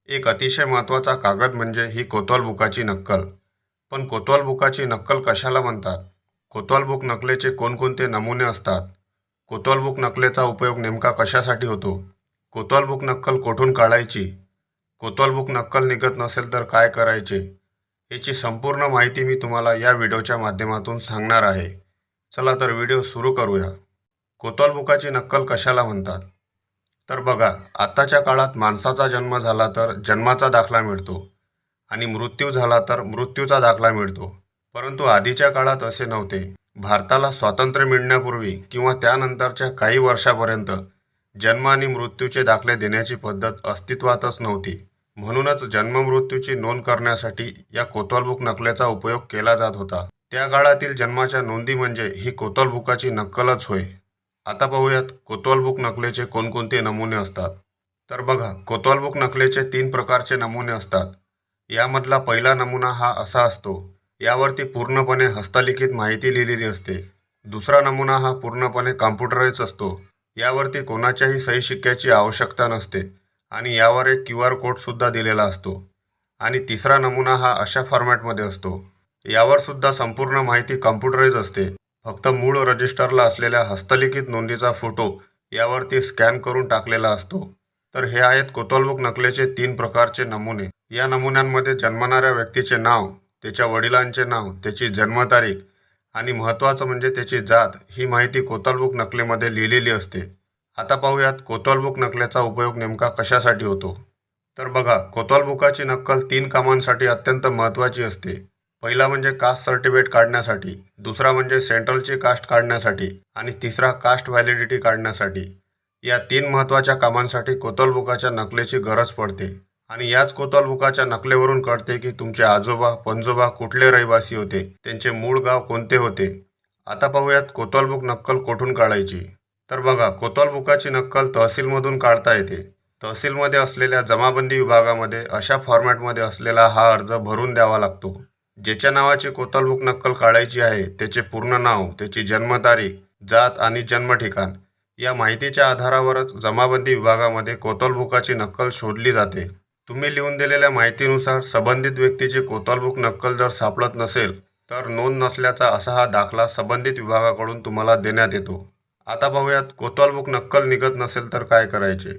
एक अतिशय महत्त्वाचा कागद म्हणजे ही कोतवाल बुकाची नक्कल. पण कोतवाल बुकाची नक्कल कशाला म्हणतात? कोतवाल बुक नकलेचे कोणकोणते नमुने असतात? कोतवाल बुक नकलेचा उपयोग नेमका कशासाठी होतो? कोतवाल बुक नक्कल कोठून काढायची? कोतवाल बुक नक्कल निघत नसेल तर काय करायचे? याची संपूर्ण माहिती मी तुम्हाला या व्हिडिओच्या माध्यमातून सांगणार आहे. चला तर व्हिडिओ सुरू करूया. कोतवाल बुकाची नक्कल कशाला म्हणतात? तर बघा, आताच्या काळात माणसाचा जन्म झाला तर जन्माचा दाखला मिळतो आणि मृत्यू झाला तर मृत्यूचा दाखला मिळतो. परंतु आधीच्या काळात असे नव्हते. भारताला स्वातंत्र्य मिळण्यापूर्वी किंवा त्यानंतरच्या काही वर्षापर्यंत जन्म आणि मृत्यूचे दाखले देण्याची पद्धत अस्तित्वातच नव्हती. म्हणूनच जन्म मृत्यूची नोंद करण्यासाठी या कोतवाल बुक नकलेचा उपयोग केला जात होता. त्या काळातील जन्माच्या नोंदी म्हणजे ही कोतवाल बुकाची नक्कलच होय. आता पाहूयात कोतवाल बुक नकलेचे कोणकोणते नमुने असतात. तर बघा, कोतवाल बुक नकलेचे 3 प्रकारचे नमुने असतात. यामधला पहिला नमुना हा असा असतो. यावरती पूर्णपणे हस्तलिखित माहिती लिहिलेली असते. दुसरा नमुना हा पूर्णपणे कॉम्प्युटराइज असतो. यावरती कोणाच्याही सही शिक्क्याची आवश्यकता नसते आणि यावर एक QR कोडसुद्धा दिलेला असतो. आणि तिसरा नमुना हा अशा फॉर्मॅटमध्ये असतो. यावर सुद्धा संपूर्ण माहिती कॉम्प्युटराइज असते. फक्त मूळ रजिस्टरला असलेल्या हस्तलिखित नोंदीचा फोटो यावरती स्कॅन करून टाकलेला असतो. तर हे आहेत कोतवाल बुक नकलेचे 3 प्रकारचे नमुने. या नमुन्यांमध्ये जन्मणाऱ्या व्यक्तीचे नाव, त्याच्या वडिलांचे नाव, त्याची जन्मतारीख आणि महत्त्वाचं म्हणजे त्याची जात ही माहिती कोतवाल बुक नकलेमध्ये लिहिलेली असते. आता पाहूयात कोतवाल बुक नकलेचा उपयोग नेमका कशासाठी होतो. तर बघा, कोतवाल बुकाची नक्कल 3 कामांसाठी अत्यंत महत्त्वाची असते. पहिला म्हणजे कास्ट सर्टिफिकेट काढण्यासाठी, दुसरा म्हणजे सेंट्रलची कास्ट काढण्यासाठी आणि तिसरा कास्ट व्हॅलिडिटी काढण्यासाठी. या 3 महत्त्वाच्या कामांसाठी कोतवाल बुकाच्या नकलेची गरज पडते आणि याच कोतवाल बुकाच्या नकलेवरून कळते की तुमचे आजोबा पणजोबा कुठले रहिवासी होते, त्यांचे मूळ गाव कोणते होते. आता पाहूयात कोतवाल बुक नक्कल कोठून काढायची. तर बघा, कोतवाल बुकाची नक्कल तहसीलमधून काढता येते. तहसीलमध्ये असलेल्या जमाबंदी विभागामध्ये अशा फॉर्मॅटमध्ये असलेला हा अर्ज भरून द्यावा लागतो. ज्याच्या नावाची कोतवाल बुक नक्कल काढायची आहे त्याचे पूर्ण नाव, त्याची जन्मतारीख, जात आणि जन्म ठिकाण या माहितीच्या आधारावरच जमाबंदी विभागामध्ये कोतवाल बुकाची नक्कल शोधली जाते. तुम्ही लिहून दिलेल्या माहितीनुसार संबंधित व्यक्तीची कोतवाल बुक नक्कल जर सापडत नसेल तर नोंद नसल्याचा असा हा दाखला संबंधित विभागाकडून तुम्हाला देण्यात येतो. आता पाहूयात कोतवाल बुक नक्कल निघत नसेल तर काय करायचे.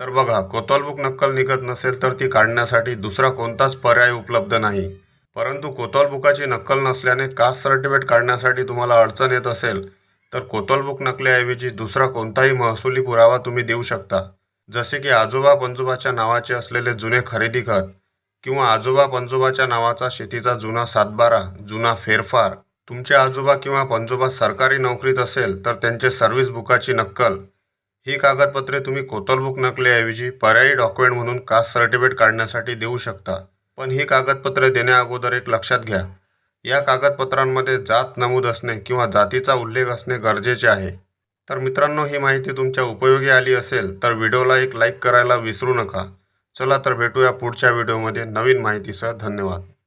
तर बघा, कोतवाल बुक नक्कल निघत नसेल तर ती काढण्यासाठी दुसरा कोणताच पर्याय उपलब्ध नाही. परंतु कोतवाल बुकाची नक्कल नसल्याने कास्ट सर्टिफिकेट काढण्यासाठी तुम्हाला अडचण येत असेल तर कोतवाल बुक नकलेऐवजी दुसरा कोणताही महसुली पुरावा तुम्ही देऊ शकता. जसे की आजोबा पणजोबाच्या नावाचे असलेले जुने खरेदी खत किंवा आजोबा पणजोबाच्या नावाचा शेतीचा जुना सातबारा, जुना फेरफार. तुमचे आजोबा किंवा पणजोबा सरकारी नोकरीत असेल तर त्यांचे सर्व्हिस बुकाची नक्कल. ही कागदपत्रे तुम्ही कोतवाल बुक नकलेऐवजी पर्यायी डॉक्युमेंट म्हणून कास्ट सर्टिफिकेट काढण्यासाठी देऊ शकता. पण ही कागदपत्रे देण्याअगोदर एक लक्षात घ्या, या कागदपत्रांमध्ये जात नमूद असणे किंवा जातीचा उल्लेख असणे गरजेचे आहे. तर मित्रांनो, ही माहिती तुमच्या उपयोगी आली असेल तर व्हिडिओला एक लाईक करायला विसरू नका. चला तर भेटूया पुढच्या व्हिडिओमध्ये नवीन माहितीसह. धन्यवाद.